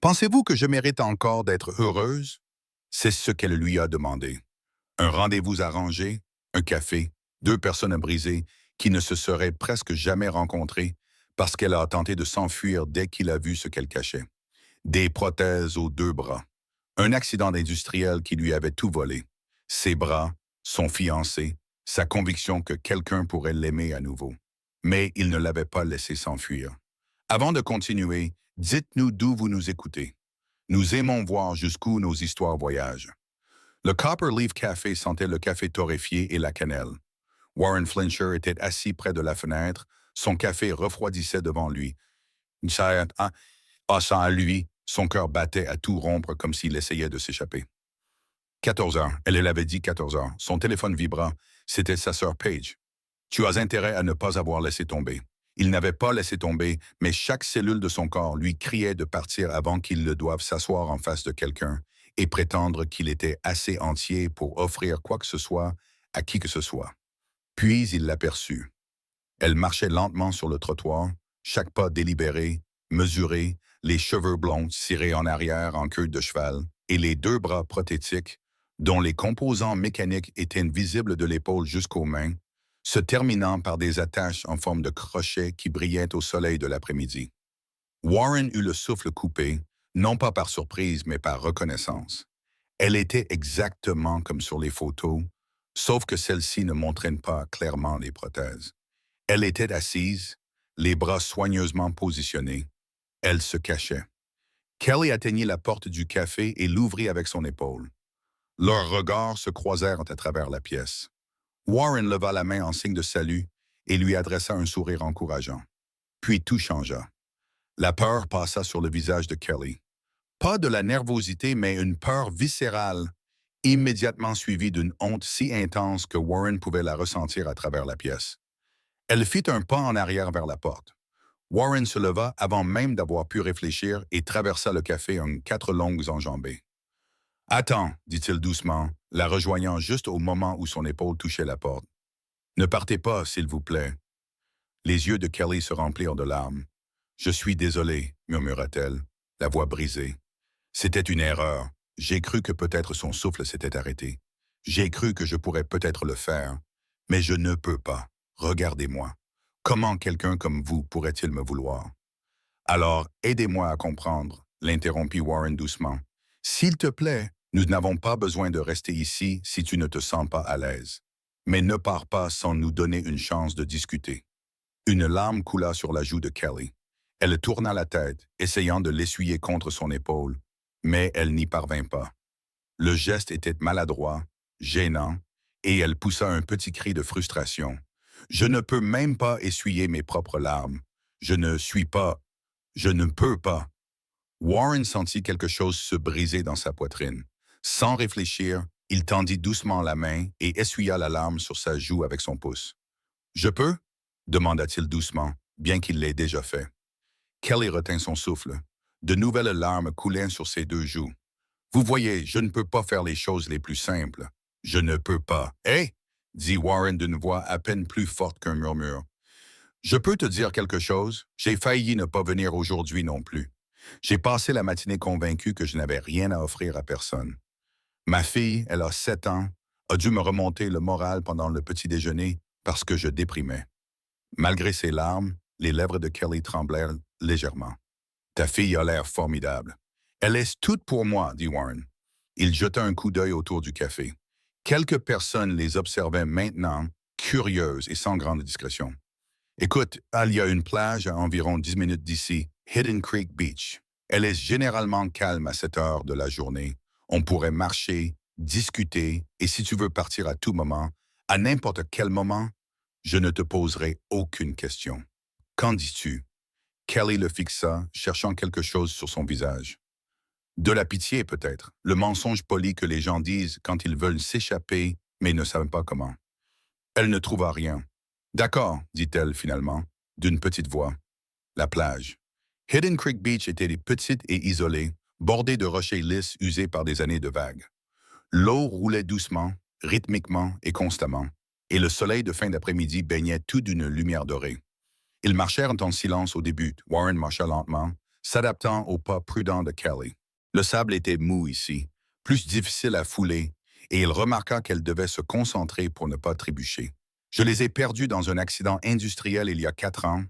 Pensez-vous que je mérite encore d'être heureuse? C'est ce qu'elle lui a demandé. Un rendez-vous arrangé, un café, deux personnes brisées qui ne se seraient presque jamais rencontrées parce qu'elle a tenté de s'enfuir dès qu'il a vu ce qu'elle cachait. Des prothèses aux deux bras. Un accident industriel qui lui avait tout volé. Ses bras, son fiancé, sa conviction que quelqu'un pourrait l'aimer à nouveau. Mais il ne l'avait pas laissé s'enfuir. Avant de continuer, dites-nous d'où vous nous écoutez. Nous aimons voir jusqu'où nos histoires voyagent. Le Copper Leaf Café sentait le café torréfié et la cannelle. Warren Flincher était assis près de la fenêtre, son café refroidissait devant lui. Passant à lui, son cœur battait à tout rompre comme s'il essayait de s'échapper. 14 heures, elle l'avait dit 14 heures. Son téléphone vibra. C'était sa sœur Paige. Tu as intérêt à ne pas avoir laissé tomber. Il n'avait pas laissé tomber, mais chaque cellule de son corps lui criait de partir avant qu'il ne doive s'asseoir en face de quelqu'un et prétendre qu'il était assez entier pour offrir quoi que ce soit à qui que ce soit. Puis il l'aperçut. Elle marchait lentement sur le trottoir, chaque pas délibéré, mesuré, les cheveux blonds cirés en arrière en queue de cheval et les deux bras prothétiques, dont les composants mécaniques étaient visibles de l'épaule jusqu'aux mains, se terminant par des attaches en forme de crochet qui brillaient au soleil de l'après-midi. Warren eut le souffle coupé, non pas par surprise, mais par reconnaissance. Elle était exactement comme sur les photos, sauf que celle-ci ne montrait pas clairement les prothèses. Elle était assise, les bras soigneusement positionnés. Elle se cachait. Kelly atteignit la porte du café et l'ouvrit avec son épaule. Leurs regards se croisèrent à travers la pièce. Warren leva la main en signe de salut et lui adressa un sourire encourageant. Puis tout changea. La peur passa sur le visage de Kelly. Pas de la nervosité, mais une peur viscérale, immédiatement suivie d'une honte si intense que Warren pouvait la ressentir à travers la pièce. Elle fit un pas en arrière vers la porte. Warren se leva avant même d'avoir pu réfléchir et traversa le café en 4 longues enjambées. « Attends, dit-il doucement, la rejoignant juste au moment où son épaule touchait la porte. « Ne partez pas, s'il vous plaît. » Les yeux de Kelly se remplirent de larmes. « Je suis désolée, murmura-t-elle, la voix brisée. C'était une erreur. J'ai cru que peut-être son souffle s'était arrêté. J'ai cru que je pourrais peut-être le faire. Mais je ne peux pas. Regardez-moi. Comment quelqu'un comme vous pourrait-il me vouloir? Alors, aidez-moi à comprendre, l'interrompit Warren doucement. S'il te plaît, nous n'avons pas besoin de rester ici si tu ne te sens pas à l'aise. Mais ne pars pas sans nous donner une chance de discuter. Une larme coula sur la joue de Kelly. Elle tourna la tête, essayant de l'essuyer contre son épaule, mais elle n'y parvint pas. Le geste était maladroit, gênant, et elle poussa un petit cri de frustration. « Je ne peux même pas essuyer mes propres larmes. Je ne peux pas. » Warren sentit quelque chose se briser dans sa poitrine. Sans réfléchir, il tendit doucement la main et essuya la larme sur sa joue avec son pouce. « Je peux? » demanda-t-il doucement, bien qu'il l'ait déjà fait. Kelly retint son souffle. De nouvelles larmes coulaient sur ses deux joues. « Vous voyez, je ne peux pas faire les choses les plus simples. Je ne peux pas. « Hé! » dit Warren d'une voix à peine plus forte qu'un murmure. « Je peux te dire quelque chose? J'ai failli ne pas venir aujourd'hui non plus. J'ai passé la matinée convaincu que je n'avais rien à offrir à personne. Ma fille, elle a 7 ans, a dû me remonter le moral pendant le petit déjeuner parce que je déprimais. » Malgré ses larmes, les lèvres de Kelly tremblèrent légèrement. « Ta fille a l'air formidable. »« Elle est toute pour moi, » dit Warren. Il jeta un coup d'œil autour du café. Quelques personnes les observaient maintenant, curieuses et sans grande discrétion. « Écoute, il y a une plage à environ 10 minutes d'ici, Hidden Creek Beach. Elle est généralement calme à cette heure de la journée. On pourrait marcher, discuter, et si tu veux partir à tout moment, à n'importe quel moment, je ne te poserai aucune question. Qu'en dis-tu? » Kelly le fixa, cherchant quelque chose sur son visage. De la pitié, peut-être, le mensonge poli que les gens disent quand ils veulent s'échapper, mais ne savent pas comment. Elle ne trouva rien. « D'accord, dit-elle finalement, d'une petite voix. La plage. Hidden Creek Beach était petite et isolée, bordée de rochers lisses usés par des années de vagues. L'eau roulait doucement, rythmiquement et constamment, et le soleil de fin d'après-midi baignait tout d'une lumière dorée. Ils marchèrent en silence au début. Warren marcha lentement, s'adaptant au pas prudent de Kelly. Le sable était mou ici, plus difficile à fouler, et il remarqua qu'elle devait se concentrer pour ne pas trébucher. Je les ai perdus dans un accident industriel il y a 4 ans,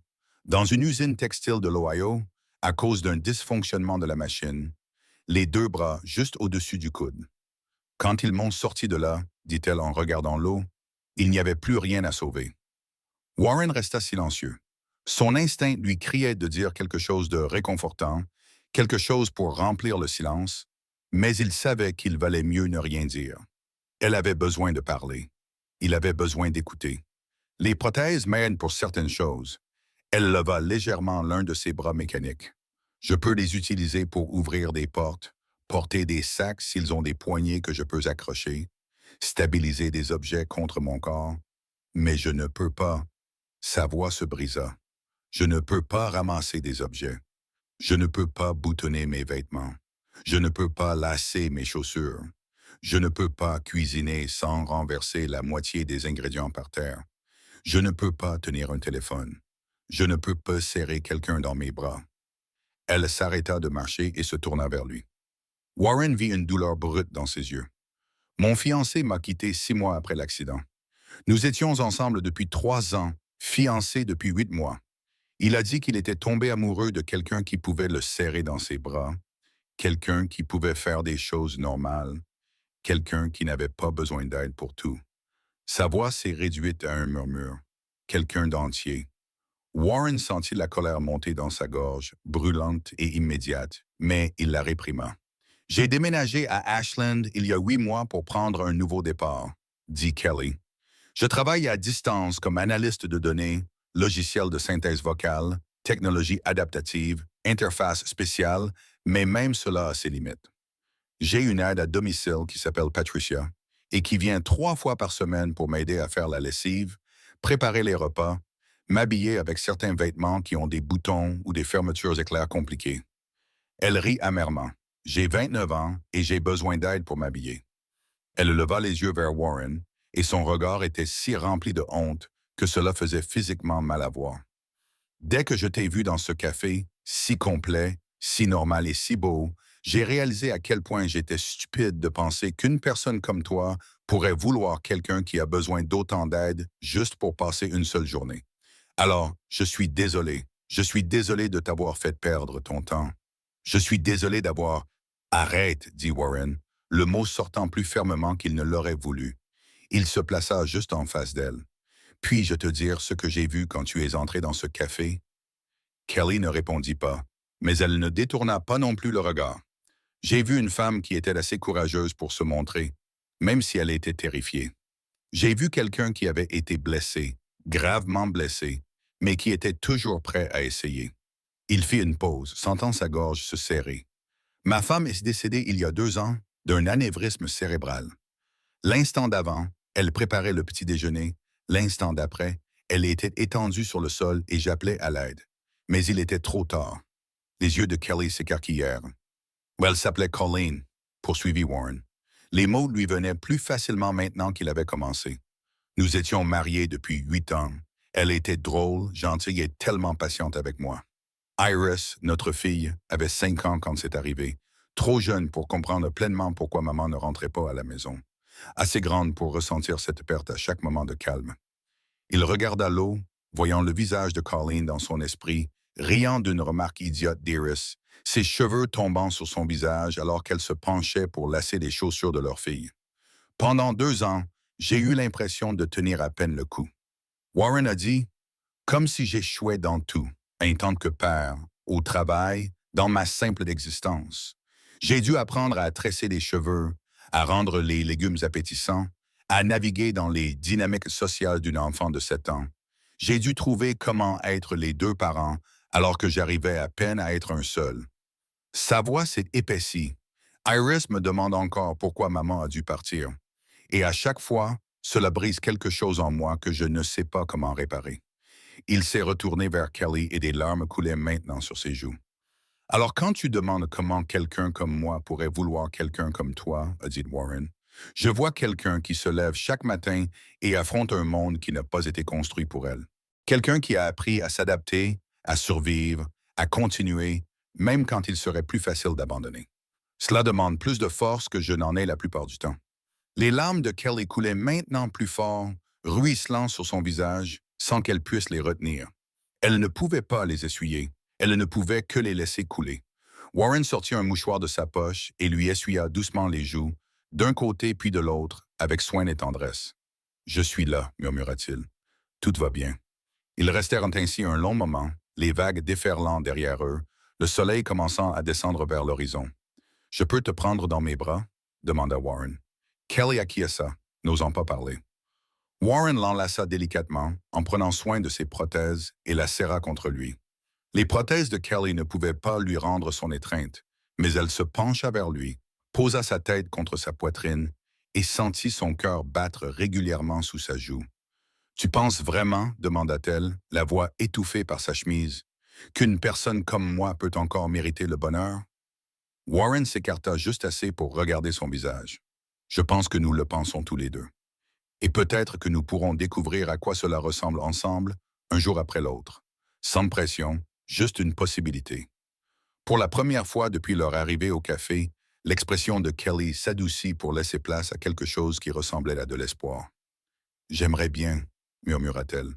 dans une usine textile de l'Ohio, à cause d'un dysfonctionnement de la machine, les deux bras juste au-dessus du coude. Quand ils m'ont sorti de là, dit-elle en regardant l'eau, il n'y avait plus rien à sauver. Warren resta silencieux. Son instinct lui criait de dire quelque chose de réconfortant, quelque chose pour remplir le silence, mais il savait qu'il valait mieux ne rien dire. Elle avait besoin de parler. Il avait besoin d'écouter. Les prothèses m'aident pour certaines choses. Elle leva légèrement l'un de ses bras mécaniques. Je peux les utiliser pour ouvrir des portes, porter des sacs s'ils ont des poignées que je peux accrocher, stabiliser des objets contre mon corps, mais je ne peux pas. Sa voix se brisa. Je ne peux pas ramasser des objets. Je ne peux pas boutonner mes vêtements. Je ne peux pas lasser mes chaussures. Je ne peux pas cuisiner sans renverser la moitié des ingrédients par terre. Je ne peux pas tenir un téléphone. Je ne peux pas serrer quelqu'un dans mes bras. Elle s'arrêta de marcher et se tourna vers lui. Warren vit une douleur brute dans ses yeux. Mon fiancé m'a quitté 6 mois après l'accident. Nous étions ensemble depuis 3 ans, fiancés depuis 8 mois. Il a dit qu'il était tombé amoureux de quelqu'un qui pouvait le serrer dans ses bras, quelqu'un qui pouvait faire des choses normales, quelqu'un qui n'avait pas besoin d'aide pour tout. Sa voix s'est réduite à un murmure. Quelqu'un d'entier. Warren sentit la colère monter dans sa gorge, brûlante et immédiate, mais il la réprima. « J'ai déménagé à Ashland il y a 8 mois pour prendre un nouveau départ, » dit Kelly. « Je travaille à distance comme analyste de données, logiciel de synthèse vocale, technologie adaptative, interface spéciale, mais même cela a ses limites. J'ai une aide à domicile qui s'appelle Patricia et qui vient 3 fois par semaine pour m'aider à faire la lessive, préparer les repas, m'habiller avec certains vêtements qui ont des boutons ou des fermetures éclairs compliquées. Elle rit amèrement. J'ai 29 ans et j'ai besoin d'aide pour m'habiller. Elle leva les yeux vers Warren et son regard était si rempli de honte que cela faisait physiquement mal à voir. Dès que je t'ai vu dans ce café, si complet, si normal et si beau, j'ai réalisé à quel point j'étais stupide de penser qu'une personne comme toi pourrait vouloir quelqu'un qui a besoin d'autant d'aide juste pour passer une seule journée. Alors, je suis désolé. Je suis désolé de t'avoir fait perdre ton temps. Je suis désolé d'avoir... Arrête, dit Warren, le mot sortant plus fermement qu'il ne l'aurait voulu. Il se plaça juste en face d'elle. Puis-je te dire ce que j'ai vu quand tu es entré dans ce café? Kelly ne répondit pas, mais elle ne détourna pas non plus le regard. J'ai vu une femme qui était assez courageuse pour se montrer, même si elle était terrifiée. J'ai vu quelqu'un qui avait été blessé, gravement blessé, mais qui était toujours prêt à essayer. Il fit une pause, sentant sa gorge se serrer. Ma femme est décédée il y a 2 ans d'un anévrisme cérébral. L'instant d'avant, elle préparait le petit déjeuner. L'instant d'après, elle était étendue sur le sol et j'appelais à l'aide. Mais il était trop tard. Les yeux de Kelly s'écarquillèrent. Elle s'appelait Colleen, poursuivit Warren. Les mots lui venaient plus facilement maintenant qu'il avait commencé. Nous étions mariés depuis 8 ans. Elle était drôle, gentille et tellement patiente avec moi. Iris, notre fille, avait 5 ans quand c'est arrivé, trop jeune pour comprendre pleinement pourquoi maman ne rentrait pas à la maison, assez grande pour ressentir cette perte à chaque moment de calme. Il regarda l'eau, voyant le visage de Colleen dans son esprit, riant d'une remarque idiote d'Iris, ses cheveux tombant sur son visage alors qu'elle se penchait pour lasser les chaussures de leur fille. Pendant 2 ans, j'ai eu l'impression de tenir à peine le coup. Warren a dit, comme si j'échouais dans tout, en tant que père, au travail, dans ma simple existence. J'ai dû apprendre à tresser les cheveux, à rendre les légumes appétissants, à naviguer dans les dynamiques sociales d'une enfant de 7 ans. J'ai dû trouver comment être les 2 parents alors que j'arrivais à peine à être un seul. Sa voix s'est épaissie. Iris me demande encore pourquoi maman a dû partir. Et à chaque fois, cela brise quelque chose en moi que je ne sais pas comment réparer. Il s'est retourné vers Kelly et des larmes coulaient maintenant sur ses joues. Alors quand tu demandes comment quelqu'un comme moi pourrait vouloir quelqu'un comme toi, a dit Warren, je vois quelqu'un qui se lève chaque matin et affronte un monde qui n'a pas été construit pour elle. Quelqu'un qui a appris à s'adapter, à survivre, à continuer, même quand il serait plus facile d'abandonner. Cela demande plus de force que je n'en ai la plupart du temps. Les larmes de Kelly coulaient maintenant plus fort, ruisselant sur son visage, sans qu'elle puisse les retenir. Elle ne pouvait pas les essuyer, elle ne pouvait que les laisser couler. Warren sortit un mouchoir de sa poche et lui essuya doucement les joues, d'un côté puis de l'autre, avec soin et tendresse. « Je suis là, murmura-t-il. Tout va bien. » Ils restèrent ainsi un long moment, les vagues déferlant derrière eux, le soleil commençant à descendre vers l'horizon. « Je peux te prendre dans mes bras? » demanda Warren. Kelly acquiesça, n'osant pas parler. Warren l'enlaça délicatement, en prenant soin de ses prothèses, et la serra contre lui. Les prothèses de Kelly ne pouvaient pas lui rendre son étreinte, mais elle se pencha vers lui, posa sa tête contre sa poitrine et sentit son cœur battre régulièrement sous sa joue. « Tu penses vraiment, demanda-t-elle, la voix étouffée par sa chemise, qu'une personne comme moi peut encore mériter le bonheur? » Warren s'écarta juste assez pour regarder son visage. « Je pense que nous le pensons tous les deux. Et peut-être que nous pourrons découvrir à quoi cela ressemble ensemble, un jour après l'autre. Sans pression, juste une possibilité. » Pour la première fois depuis leur arrivée au café, l'expression de Kelly s'adoucit pour laisser place à quelque chose qui ressemblait à de l'espoir. « J'aimerais bien, » murmura-t-elle.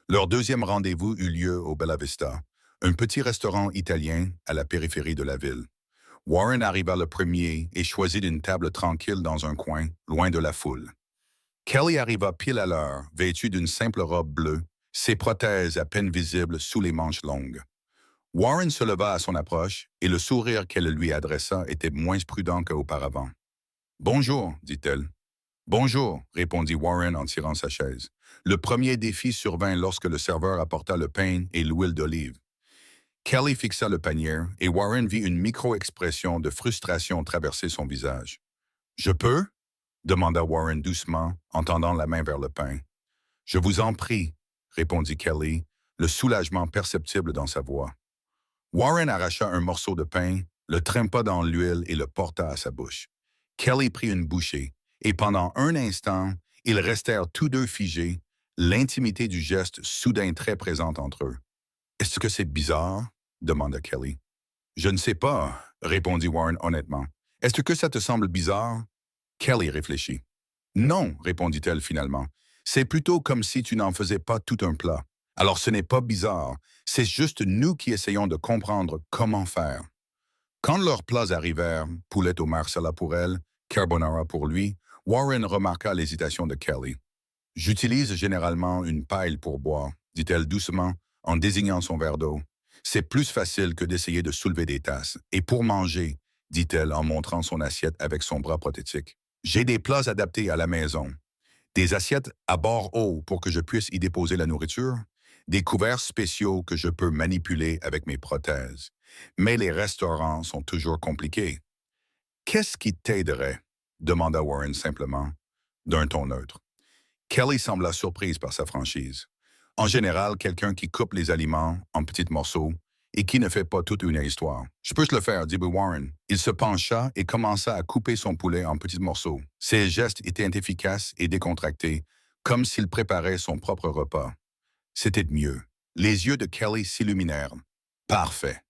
Leur deuxième rendez-vous eut lieu au Bella Vista, un petit restaurant italien à la périphérie de la ville. Warren arriva le premier et choisit une table tranquille dans un coin, loin de la foule. Kelly arriva pile à l'heure, vêtue d'une simple robe bleue, ses prothèses à peine visibles sous les manches longues. Warren se leva à son approche et le sourire qu'elle lui adressa était moins prudent qu'auparavant. « Bonjour, dit-elle. « Bonjour, répondit Warren en tirant sa chaise. Le premier défi survint lorsque le serveur apporta le pain et l'huile d'olive. Kelly fixa le panier et Warren vit une micro-expression de frustration traverser son visage. « Je peux? » demanda Warren doucement, en tendant la main vers le pain. « Je vous en prie, » répondit Kelly, le soulagement perceptible dans sa voix. Warren arracha un morceau de pain, le trempa dans l'huile et le porta à sa bouche. Kelly prit une bouchée, et pendant un instant, ils restèrent tous deux figés, l'intimité du geste soudain très présente entre eux. « Est-ce que c'est bizarre? » demanda Kelly. « Je ne sais pas, » répondit Warren honnêtement. « Est-ce que ça te semble bizarre? » Kelly réfléchit. « Non, répondit-elle finalement. C'est plutôt comme si tu n'en faisais pas tout un plat. Alors ce n'est pas bizarre, c'est juste nous qui essayons de comprendre comment faire. » Quand leurs plats arrivèrent, poulet au marsala pour elle, carbonara pour lui, Warren remarqua l'hésitation de Kelly. « J'utilise généralement une paille pour boire, » dit-elle doucement, en désignant son verre d'eau. « C'est plus facile que d'essayer de soulever des tasses. Et pour manger, » dit-elle en montrant son assiette avec son bras prothétique. « J'ai des plats adaptés à la maison. Des assiettes à bord haut pour que je puisse y déposer la nourriture. Des couverts spéciaux que je peux manipuler avec mes prothèses. Mais les restaurants sont toujours compliqués. »« Qu'est-ce qui t'aiderait? » demanda Warren simplement, d'un ton neutre. Kelly sembla surprise par sa franchise. En général, quelqu'un qui coupe les aliments en petits morceaux et qui ne fait pas toute une histoire. « Je peux te le faire, » dit Warren. Il se pencha et commença à couper son poulet en petits morceaux. Ses gestes étaient efficaces et décontractés, comme s'il préparait son propre repas. C'était mieux. Les yeux de Kelly s'illuminèrent. Parfait.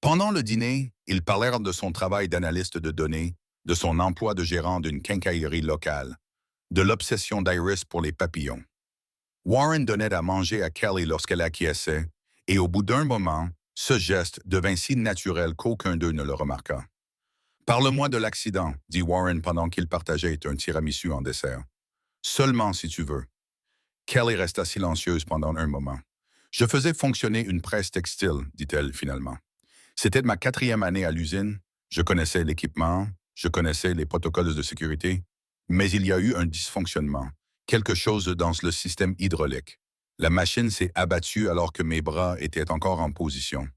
Pendant le dîner, ils parlèrent de son travail d'analyste de données, de son emploi de gérant d'une quincaillerie locale, de l'obsession d'Iris pour les papillons. Warren donnait à manger à Kelly lorsqu'elle acquiesçait, et au bout d'un moment, ce geste devint si naturel qu'aucun d'eux ne le remarqua. « Parle-moi de l'accident, » dit Warren pendant qu'ils partageaient un tiramisu en dessert. « Seulement si tu veux. » Kelly resta silencieuse pendant un moment. « Je faisais fonctionner une presse textile, » dit-elle finalement. « C'était ma 4e année à l'usine. Je connaissais l'équipement, je connaissais les protocoles de sécurité, mais il y a eu un dysfonctionnement, quelque chose dans le système hydraulique. La machine s'est abattue alors que mes bras étaient encore en position. »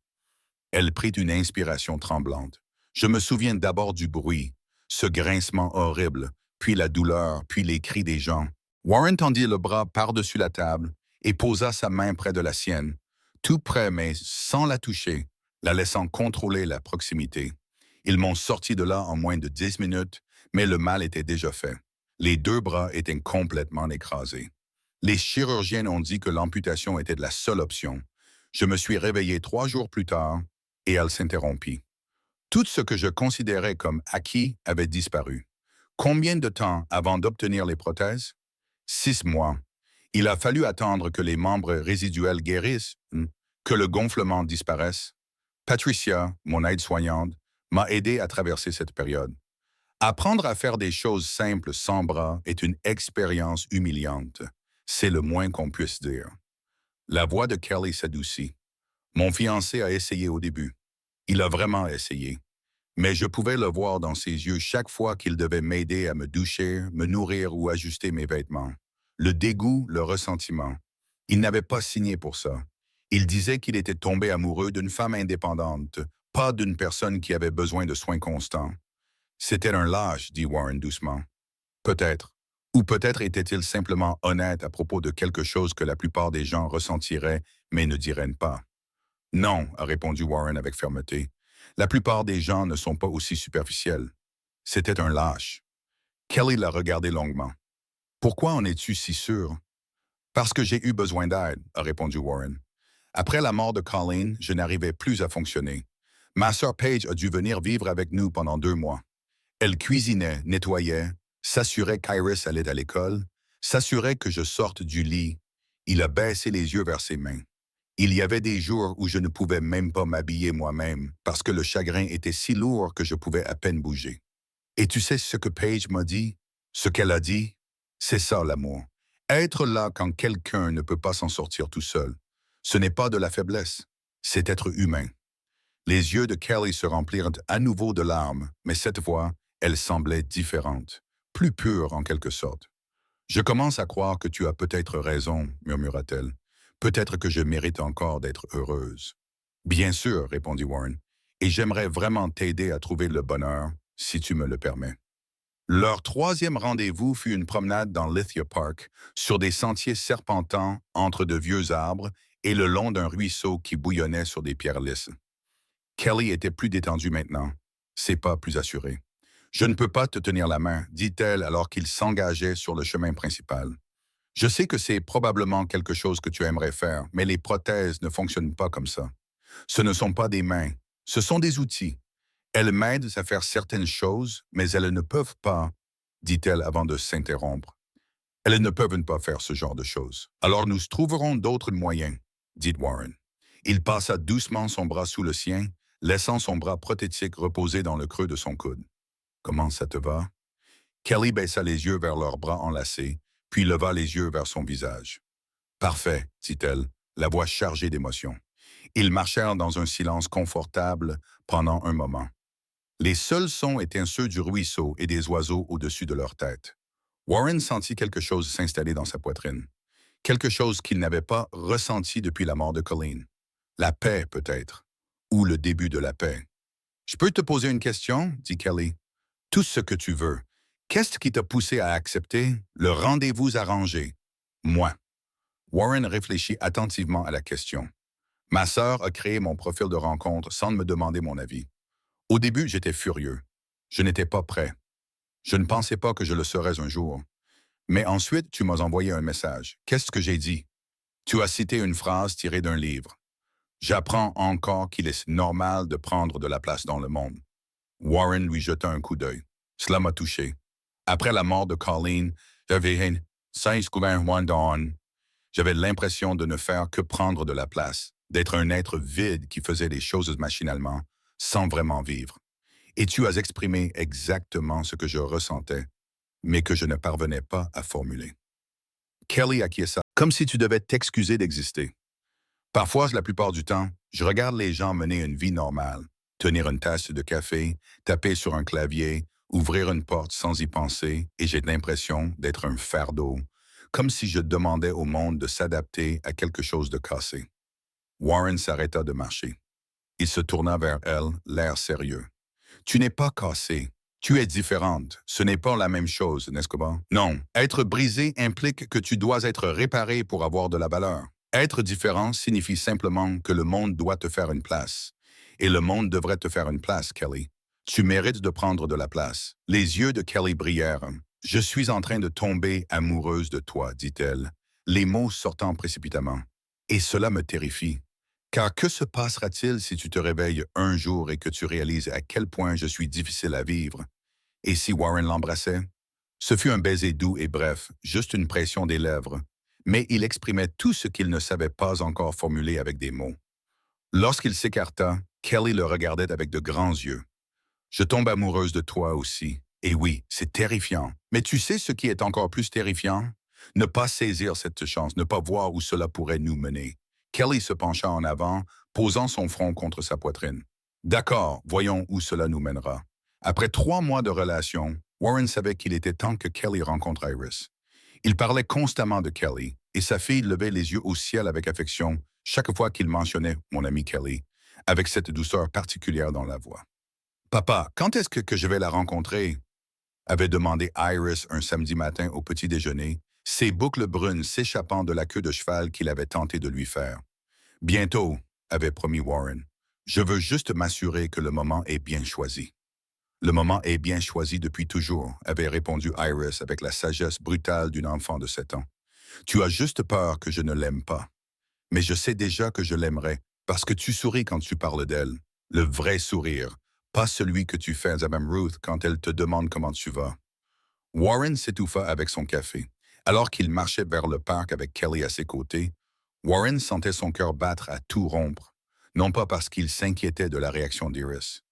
Elle prit une inspiration tremblante. Je me souviens d'abord du bruit, ce grincement horrible, puis la douleur, puis les cris des gens. Warren tendit le bras par-dessus la table et posa sa main près de la sienne, tout près mais sans la toucher, la laissant contrôler la proximité. Ils m'ont sorti de là en moins de 10 minutes, mais le mal était déjà fait. Les 2 bras étaient complètement écrasés. Les chirurgiens ont dit que l'amputation était la seule option. Je me suis réveillé 3 jours plus tard, Et elle s'interrompit. Tout ce que je considérais comme acquis avait disparu. Combien de temps avant d'obtenir les prothèses? 6 mois. Il a fallu attendre que les membres résiduels guérissent, que le gonflement disparaisse. Patricia, mon aide-soignante, m'a aidé à traverser cette période. Apprendre à faire des choses simples sans bras est une expérience humiliante. C'est le moins qu'on puisse dire. La voix de Kelly s'adoucit. Mon fiancé a essayé au début. Il a vraiment essayé. Mais je pouvais le voir dans ses yeux chaque fois qu'il devait m'aider à me doucher, me nourrir ou ajuster mes vêtements. Le dégoût, le ressentiment. Il n'avait pas signé pour ça. Il disait qu'il était tombé amoureux d'une femme indépendante, pas d'une personne qui avait besoin de soins constants. C'était un lâche, dit Warren doucement. Peut-être. Ou peut-être était-il simplement honnête à propos de quelque chose que la plupart des gens ressentiraient, mais ne diraient pas. Non, a répondu Warren avec fermeté. La plupart des gens ne sont pas aussi superficiels. C'était un lâche. Kelly l'a regardé longuement. Pourquoi en es-tu si sûr? Parce que j'ai eu besoin d'aide, a répondu Warren. Après la mort de Colleen, je n'arrivais plus à fonctionner. Ma sœur Paige a dû venir vivre avec nous pendant 2 mois. Elle cuisinait, nettoyait, s'assurait qu'Iris allait à l'école, s'assurait que je sorte du lit. Il a baissé les yeux vers ses mains. Il y avait des jours où je ne pouvais même pas m'habiller moi-même parce que le chagrin était si lourd que je pouvais à peine bouger. Et tu sais ce que Paige m'a dit? Ce qu'elle a dit? C'est ça l'amour. Être là quand quelqu'un ne peut pas s'en sortir tout seul. Ce n'est pas de la faiblesse, c'est être humain. Les yeux de Kelly se remplirent à nouveau de larmes, mais cette fois, elle semblait différente, plus pure en quelque sorte. Je commence à croire que tu as peut-être raison, murmura-t-elle. Peut-être que je mérite encore d'être heureuse. Bien sûr, répondit Warren, et j'aimerais vraiment t'aider à trouver le bonheur, si tu me le permets. Leur troisième rendez-vous fut une promenade dans Lithia Park, sur des sentiers serpentants entre de vieux arbres et le long d'un ruisseau qui bouillonnait sur des pierres lisses. Kelly était plus détendue maintenant, ses pas plus assurés. « Je ne peux pas te tenir la main, dit-elle alors qu'il s'engageait sur le chemin principal. Je sais que c'est probablement quelque chose que tu aimerais faire, mais les prothèses ne fonctionnent pas comme ça. Ce ne sont pas des mains, ce sont des outils. Elles m'aident à faire certaines choses, mais elles ne peuvent pas, dit-elle avant de s'interrompre. Elles ne peuvent pas faire ce genre de choses. Alors nous trouverons d'autres moyens, dit Warren. Il passa doucement son bras sous le sien, laissant son bras prothétique reposer dans le creux de son coude. Comment ça te va? Kelly baissa les yeux vers leurs bras enlacés, puis leva les yeux vers son visage. Parfait, dit-elle, la voix chargée d'émotion. Ils marchèrent dans un silence confortable pendant un moment. Les seuls sons étaient ceux du ruisseau et des oiseaux au-dessus de leur tête. Warren sentit quelque chose s'installer dans sa poitrine. Quelque chose qu'il n'avait pas ressenti depuis la mort de Colleen. La paix, peut-être. Ou le début de la paix. « Je peux te poser une question? » dit Kelly. « Tout ce que tu veux. Qu'est-ce qui t'a poussé à accepter le rendez-vous arrangé? » Moi. Warren réfléchit attentivement à la question. Ma sœur a créé mon profil de rencontre sans me demander mon avis. Au début, j'étais furieux. Je n'étais pas prêt. Je ne pensais pas que je le serais un jour. Mais ensuite, tu m'as envoyé un message. Qu'est-ce que j'ai dit? Tu as cité une phrase tirée d'un livre. J'apprends encore qu'il est normal de prendre de la place dans le monde. Warren lui jeta un coup d'œil. Cela m'a touché. Après la mort de Colleen, j'avais l'impression de ne faire que prendre de la place, d'être un être vide qui faisait les choses machinalement, sans vraiment vivre. Et tu as exprimé exactement ce que je ressentais, mais que je ne parvenais pas à formuler. Kelly acquiesça, comme si tu devais t'excuser d'exister. Parfois, la plupart du temps, je regarde les gens mener une vie normale, tenir une tasse de café, taper sur un clavier, ouvrir une porte sans y penser, et j'ai l'impression d'être un fardeau, comme si je demandais au monde de s'adapter à quelque chose de cassé. Warren s'arrêta de marcher. Il se tourna vers elle, l'air sérieux. « Tu n'es pas cassé. Tu es différente. Ce n'est pas la même chose, n'est-ce pas? Non. Être brisé implique que tu dois être réparé pour avoir de la valeur. Être différent signifie simplement que le monde doit te faire une place. Et le monde devrait te faire une place, Kelly. Tu mérites de prendre de la place. » Les yeux de Kelly brillèrent. « Je suis en train de tomber amoureuse de toi, dit-elle, les mots sortant précipitamment. Et cela me terrifie. Car que se passera-t-il si tu te réveilles un jour et que tu réalises à quel point je suis difficile à vivre? Et si Warren l'embrassait? Ce fut un baiser doux et bref, juste une pression des lèvres, mais il exprimait tout ce qu'il ne savait pas encore formuler avec des mots. Lorsqu'il s'écarta, Kelly le regardait avec de grands yeux. Je tombe amoureuse de toi aussi. Et oui, c'est terrifiant. Mais tu sais ce qui est encore plus terrifiant? Ne pas saisir cette chance, ne pas voir où cela pourrait nous mener. Kelly se pencha en avant, posant son front contre sa poitrine. D'accord, voyons où cela nous mènera. Après 3 mois de relation, Warren savait qu'il était temps que Kelly rencontre Iris. Il parlait constamment de Kelly, et sa fille levait les yeux au ciel avec affection chaque fois qu'il mentionnait mon ami Kelly, avec cette douceur particulière dans la voix. Papa, quand est-ce que je vais la rencontrer? Avait demandé Iris un samedi matin au petit déjeuner, ses boucles brunes s'échappant de la queue de cheval qu'il avait tenté de lui faire. Bientôt, avait promis Warren. Je veux juste m'assurer que le moment est bien choisi. Le moment est bien choisi depuis toujours, avait répondu Iris avec la sagesse brutale d'une enfant de 7 ans. Tu as juste peur que je ne l'aime pas. Mais je sais déjà que je l'aimerais, parce que tu souris quand tu parles d'elle. Le vrai sourire, pas celui que tu fais à Mme Ruth quand elle te demande comment tu vas. Warren s'étouffa avec son café. Alors qu'il marchait vers le parc avec Kelly à ses côtés, Warren sentait son cœur battre à tout rompre, non pas parce qu'il s'inquiétait de la réaction d'Iris.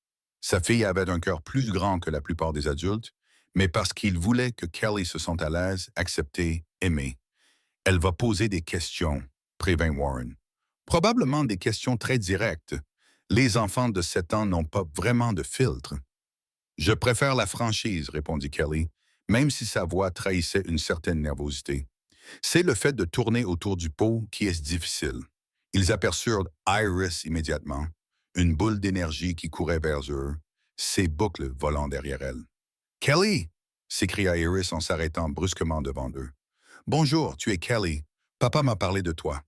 Sa fille avait un cœur plus grand que la plupart des adultes, mais parce qu'il voulait que Kelly se sente à l'aise, acceptée, aimée. Elle va poser des questions, prévint Warren. Probablement des questions très directes. Les enfants de 7 ans n'ont pas vraiment de filtre. Je préfère la franchise, répondit Kelly, même si sa voix trahissait une certaine nervosité. C'est le fait de tourner autour du pot qui est difficile. Ils aperçurent Iris immédiatement, une boule d'énergie qui courait vers eux, ses boucles volant derrière elle. Kelly! S'écria Iris en s'arrêtant brusquement devant eux. Bonjour, tu es Kelly. Papa m'a parlé de toi.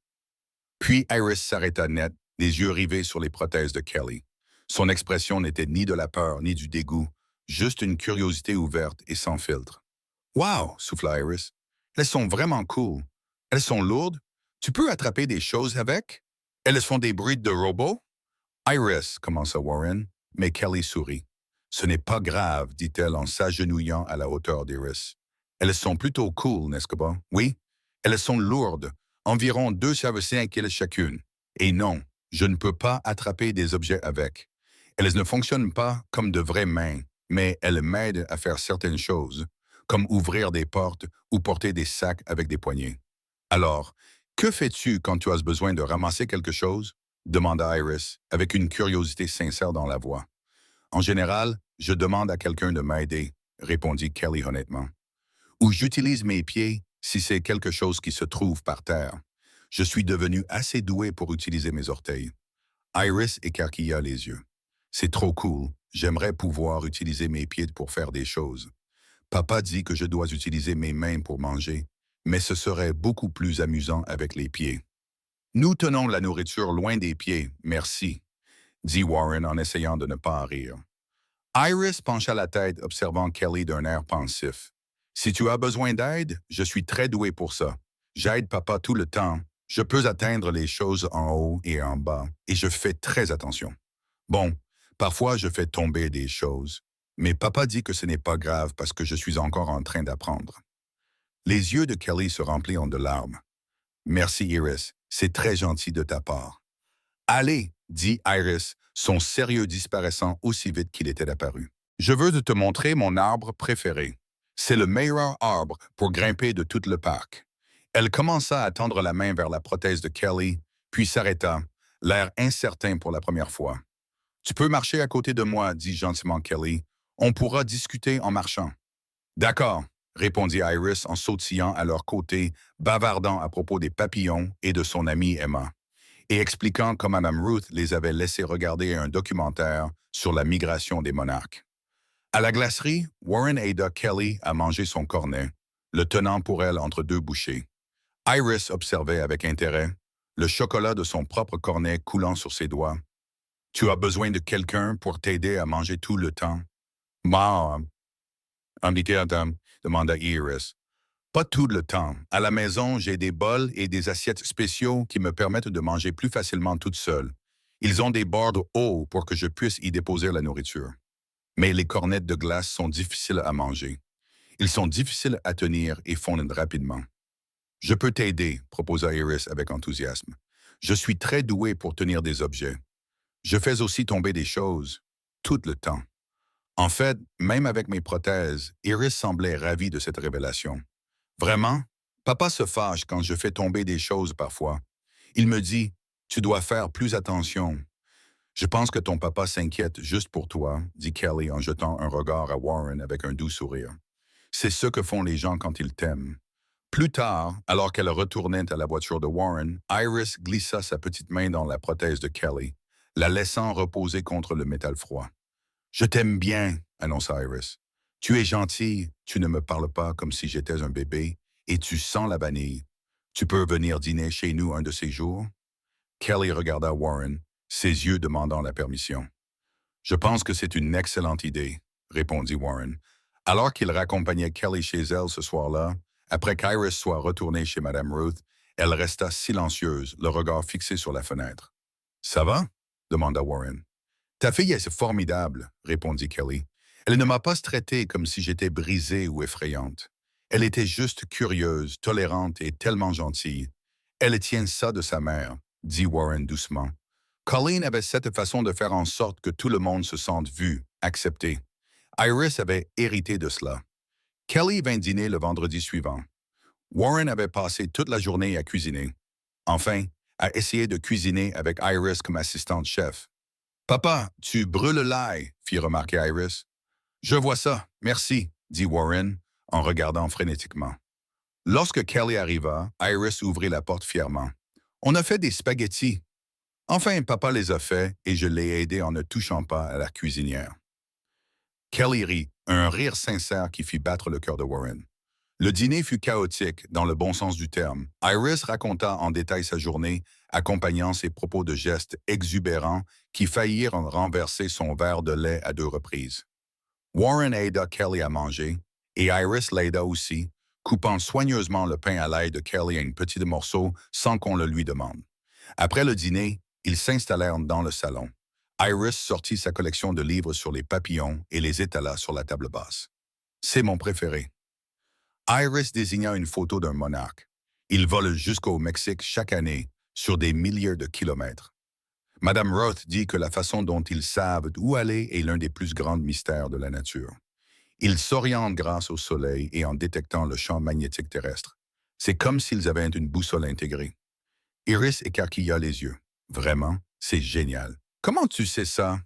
Puis Iris s'arrêta net, les yeux rivés sur les prothèses de Kelly. Son expression n'était ni de la peur ni du dégoût, juste une curiosité ouverte et sans filtre. Wow, souffla Iris. Elles sont vraiment cool. Elles sont lourdes. Tu peux attraper des choses avec? Elles font des bruits de robots? Iris, commença Warren, mais Kelly sourit. Ce n'est pas grave, dit-elle en s'agenouillant à la hauteur d'Iris. Elles sont plutôt cool, n'est-ce pas? Oui. Elles sont lourdes, environ 2,5 kg chacune. Et non, je ne peux pas attraper des objets avec. Elles ne fonctionnent pas comme de vraies mains, mais elles m'aident à faire certaines choses, comme ouvrir des portes ou porter des sacs avec des poignées. Alors, que fais-tu quand tu as besoin de ramasser quelque chose? Demanda Iris, avec une curiosité sincère dans la voix. En général, je demande à quelqu'un de m'aider, répondit Kelly honnêtement. Ou j'utilise mes pieds si c'est quelque chose qui se trouve par terre. Je suis devenu assez doué pour utiliser mes orteils. Iris écarquilla les yeux. C'est trop cool. J'aimerais pouvoir utiliser mes pieds pour faire des choses. Papa dit que je dois utiliser mes mains pour manger, mais ce serait beaucoup plus amusant avec les pieds. Nous tenons la nourriture loin des pieds, merci, dit Warren en essayant de ne pas en rire. Iris pencha la tête, observant Kelly d'un air pensif. Si tu as besoin d'aide, je suis très doué pour ça. J'aide papa tout le temps. Je peux atteindre les choses en haut et en bas, et je fais très attention. Bon, parfois je fais tomber des choses, mais papa dit que ce n'est pas grave parce que je suis encore en train d'apprendre. Les yeux de Kelly se remplirent de larmes. Merci Iris, c'est très gentil de ta part. Allez, dit Iris, son sérieux disparaissant aussi vite qu'il était apparu. Je veux te montrer mon arbre préféré. C'est le meilleur arbre pour grimper de tout le parc. Elle commença à tendre la main vers la prothèse de Kelly, puis s'arrêta, l'air incertain pour la première fois. Tu peux marcher à côté de moi, dit gentiment Kelly. On pourra discuter en marchant. D'accord, répondit Iris en sautillant à leur côté, bavardant à propos des papillons et de son amie Emma, et expliquant comment Mme Ruth les avait laissés regarder un documentaire sur la migration des monarques. À la glacerie, Warren aida Kelly à manger son cornet, le tenant pour elle entre deux bouchées. Iris observait avec intérêt, le chocolat de son propre cornet coulant sur ses doigts. « Tu as besoin de quelqu'un pour t'aider à manger tout le temps? »« Ma, demanda Iris. Pas tout le temps. À la maison, j'ai des bols et des assiettes spéciaux qui me permettent de manger plus facilement toute seule. Ils ont des bords hauts pour que je puisse y déposer la nourriture. Mais les cornettes de glace sont difficiles à manger. Ils sont difficiles à tenir et fondent rapidement. Je peux t'aider, proposa Iris avec enthousiasme. Je suis très doué pour tenir des objets. Je fais aussi tomber des choses, tout le temps. En fait, même avec mes prothèses, Iris semblait ravie de cette révélation. Vraiment? Papa se fâche quand je fais tomber des choses parfois. Il me dit, tu dois faire plus attention. Je pense que ton papa s'inquiète juste pour toi, dit Kelly en jetant un regard à Warren avec un doux sourire. C'est ce que font les gens quand ils t'aiment. Plus tard, alors qu'elle retournait à la voiture de Warren, Iris glissa sa petite main dans la prothèse de Kelly, la laissant reposer contre le métal froid. Je t'aime bien, annonça Iris. Tu es gentil, tu ne me parles pas comme si j'étais un bébé, et tu sens la vanille. Tu peux venir dîner chez nous un de ces jours? Kelly regarda Warren, ses yeux demandant la permission. Je pense que c'est une excellente idée, répondit Warren. Alors qu'il raccompagnait Kelly chez elle ce soir-là, après qu'Iris soit retournée chez Madame Ruth, elle resta silencieuse, le regard fixé sur la fenêtre. Ça va? Demanda Warren. Ta fille est formidable, répondit Kelly. Elle ne m'a pas traité comme si j'étais brisée ou effrayante. Elle était juste curieuse, tolérante et tellement gentille. Elle tient ça de sa mère, dit Warren doucement. Colleen avait cette façon de faire en sorte que tout le monde se sente vu, accepté. Iris avait hérité de cela. Kelly vint dîner le vendredi suivant. Warren avait passé toute la journée à cuisiner. Enfin, à essayer de cuisiner avec Iris comme assistante chef. Papa, tu brûles l'ail, fit remarquer Iris. Je vois ça, merci, dit Warren en regardant frénétiquement. Lorsque Kelly arriva, Iris ouvrit la porte fièrement. On a fait des spaghettis. Enfin, papa les a faits et je l'ai aidé en ne touchant pas à la cuisinière. Kelly rit, un rire sincère qui fit battre le cœur de Warren. Le dîner fut chaotique, dans le bon sens du terme. Iris raconta en détail sa journée, accompagnant ses propos de gestes exubérants qui faillirent en renverser son verre de lait à 2 reprises. Warren aida Kelly à manger, et Iris l'aida aussi, coupant soigneusement le pain à l'ail de Kelly en petits morceaux sans qu'on le lui demande. Après le dîner, ils s'installèrent dans le salon. Iris sortit sa collection de livres sur les papillons et les étala sur la table basse. C'est mon préféré. Iris désigna une photo d'un monarque. Il vole jusqu'au Mexique chaque année, sur des milliers de kilomètres. Madame Roth dit que la façon dont ils savent où aller est l'un des plus grands mystères de la nature. Ils s'orientent grâce au soleil et en détectant le champ magnétique terrestre. C'est comme s'ils avaient une boussole intégrée. Iris écarquilla les yeux. Vraiment, c'est génial. Comment tu sais ça?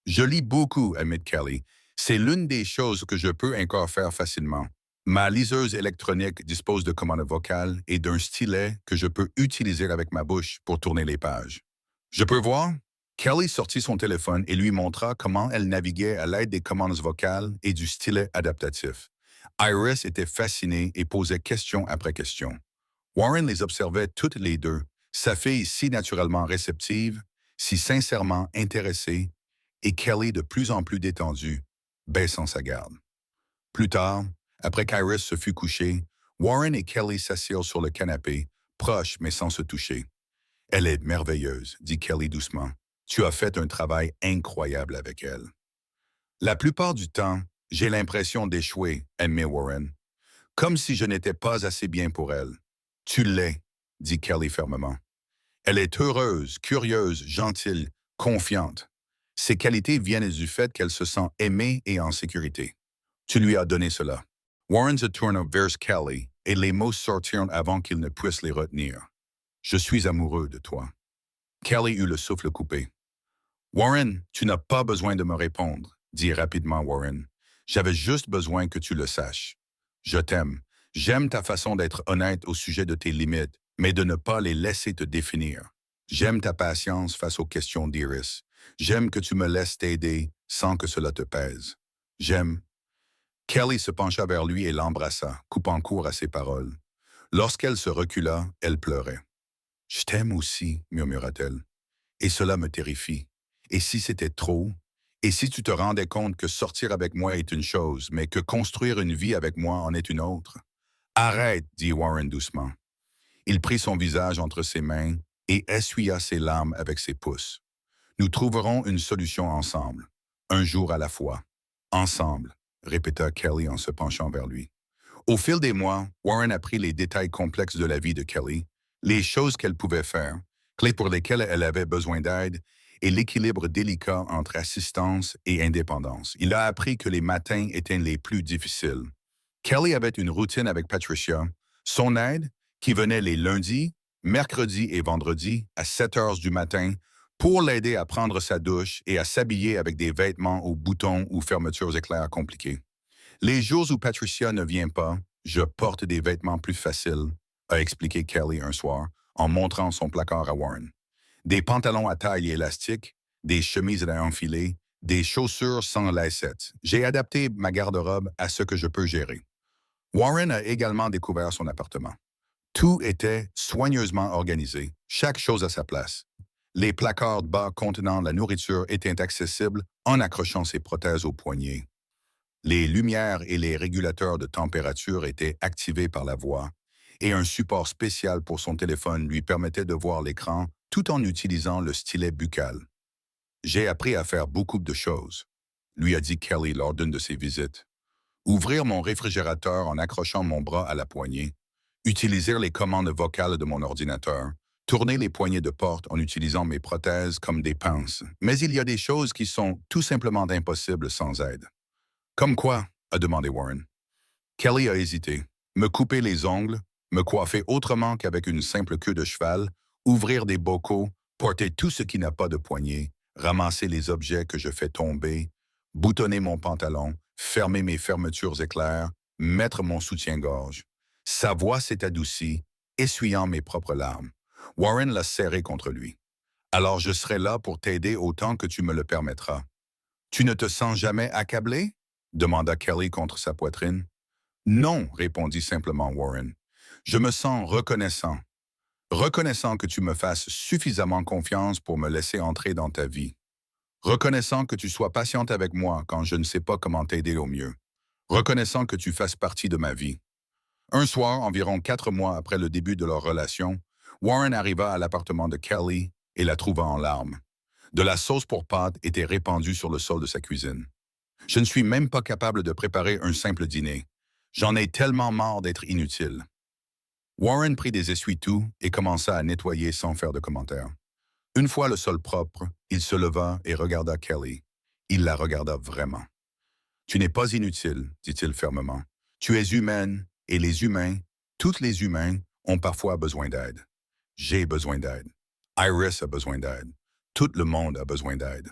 Je lis beaucoup, admit Kelly. C'est l'une des choses que je peux encore faire facilement. Ma liseuse électronique dispose de commandes vocales et d'un stylet que je peux utiliser avec ma bouche pour tourner les pages. Je peux voir? Kelly sortit son téléphone et lui montra comment elle naviguait à l'aide des commandes vocales et du stylet adaptatif. Iris était fascinée et posait question après question. Warren les observait toutes les deux, sa fille si naturellement réceptive, si sincèrement intéressée, et Kelly de plus en plus détendue, baissant sa garde. Plus tard, après qu'Iris se fut couchée, Warren et Kelly s'assirent sur le canapé, proches mais sans se toucher. Elle est merveilleuse, dit Kelly doucement. Tu as fait un travail incroyable avec elle. La plupart du temps, j'ai l'impression d'échouer, admet Warren. Comme si je n'étais pas assez bien pour elle. Tu l'es, dit Kelly fermement. Elle est heureuse, curieuse, gentille, confiante. Ses qualités viennent du fait qu'elle se sent aimée et en sécurité. Tu lui as donné cela. Warren se tourna vers Kelly et les mots sortirent avant qu'il ne puisse les retenir. Je suis amoureux de toi. Kelly eut le souffle coupé. Warren, tu n'as pas besoin de me répondre, dit rapidement Warren. J'avais juste besoin que tu le saches. Je t'aime. J'aime ta façon d'être honnête au sujet de tes limites, mais de ne pas les laisser te définir. J'aime ta patience face aux questions d'Iris. J'aime que tu me laisses t'aider sans que cela te pèse. J'aime. Kelly se pencha vers lui et l'embrassa, coupant court à ses paroles. Lorsqu'elle se recula, elle pleurait. « Je t'aime aussi, murmura-t-elle. Et cela me terrifie. Et si c'était trop? Et si tu te rendais compte que sortir avec moi est une chose, mais que construire une vie avec moi en est une autre? Arrête, dit Warren doucement. Il prit son visage entre ses mains et essuya ses larmes avec ses pouces. Nous trouverons une solution ensemble, un jour à la fois. Ensemble, répéta Kelly en se penchant vers lui. Au fil des mois, Warren apprit les détails complexes de la vie de Kelly, les choses qu'elle pouvait faire, clés pour lesquelles elle avait besoin d'aide, et l'équilibre délicat entre assistance et indépendance. Il a appris que les matins étaient les plus difficiles. Kelly avait une routine avec Patricia. Son aide, qui venait les lundis, mercredis et vendredis à 7 heures du matin, pour l'aider à prendre sa douche et à s'habiller avec des vêtements aux boutons ou fermetures éclairs compliquées. Les jours où Patricia ne vient pas, je porte des vêtements plus faciles, a expliqué Kelly un soir en montrant son placard à Warren. Des pantalons à taille élastique, des chemises à enfilés, des chaussures sans lacettes. J'ai adapté ma garde-robe à ce que je peux gérer. Warren a également découvert son appartement. Tout était soigneusement organisé, chaque chose à sa place. Les placards bas contenant la nourriture étaient accessibles en accrochant ses prothèses aux poignets. Les lumières et les régulateurs de température étaient activés par la voix, et un support spécial pour son téléphone lui permettait de voir l'écran tout en utilisant le stylet buccal. J'ai appris à faire beaucoup de choses, lui a dit Kelly lors d'une de ses visites. Ouvrir mon réfrigérateur en accrochant mon bras à la poignée, utiliser les commandes vocales de mon ordinateur, tourner les poignées de porte en utilisant mes prothèses comme des pinces. Mais il y a des choses qui sont tout simplement impossibles sans aide. Comme quoi? A demandé Warren. Kelly a hésité. Me couper les ongles, me coiffer autrement qu'avec une simple queue de cheval, ouvrir des bocaux, porter tout ce qui n'a pas de poignée, ramasser les objets que je fais tomber, boutonner mon pantalon, fermer mes fermetures éclairs, mettre mon soutien-gorge. Sa voix s'est adoucie, essuyant mes propres larmes. Warren l'a serré contre lui. Alors je serai là pour t'aider autant que tu me le permettras. Tu ne te sens jamais accablé? Demanda Kelly contre sa poitrine. Non, répondit simplement Warren. Je me sens reconnaissant. Reconnaissant que tu me fasses suffisamment confiance pour me laisser entrer dans ta vie. Reconnaissant que tu sois patiente avec moi quand je ne sais pas comment t'aider au mieux. Reconnaissant que tu fasses partie de ma vie. Un soir, environ 4 mois après le début de leur relation, Warren arriva à l'appartement de Kelly et la trouva en larmes. De la sauce pour pâtes était répandue sur le sol de sa cuisine. Je ne suis même pas capable de préparer un simple dîner. J'en ai tellement marre d'être inutile. Warren prit des essuie-tout et commença à nettoyer sans faire de commentaires. Une fois le sol propre, il se leva et regarda Kelly. Il la regarda vraiment. « Tu n'es pas inutile, dit-il fermement. Tu es humaine, et les humains, tous les humains, ont parfois besoin d'aide. J'ai besoin d'aide. Iris a besoin d'aide. Tout le monde a besoin d'aide. »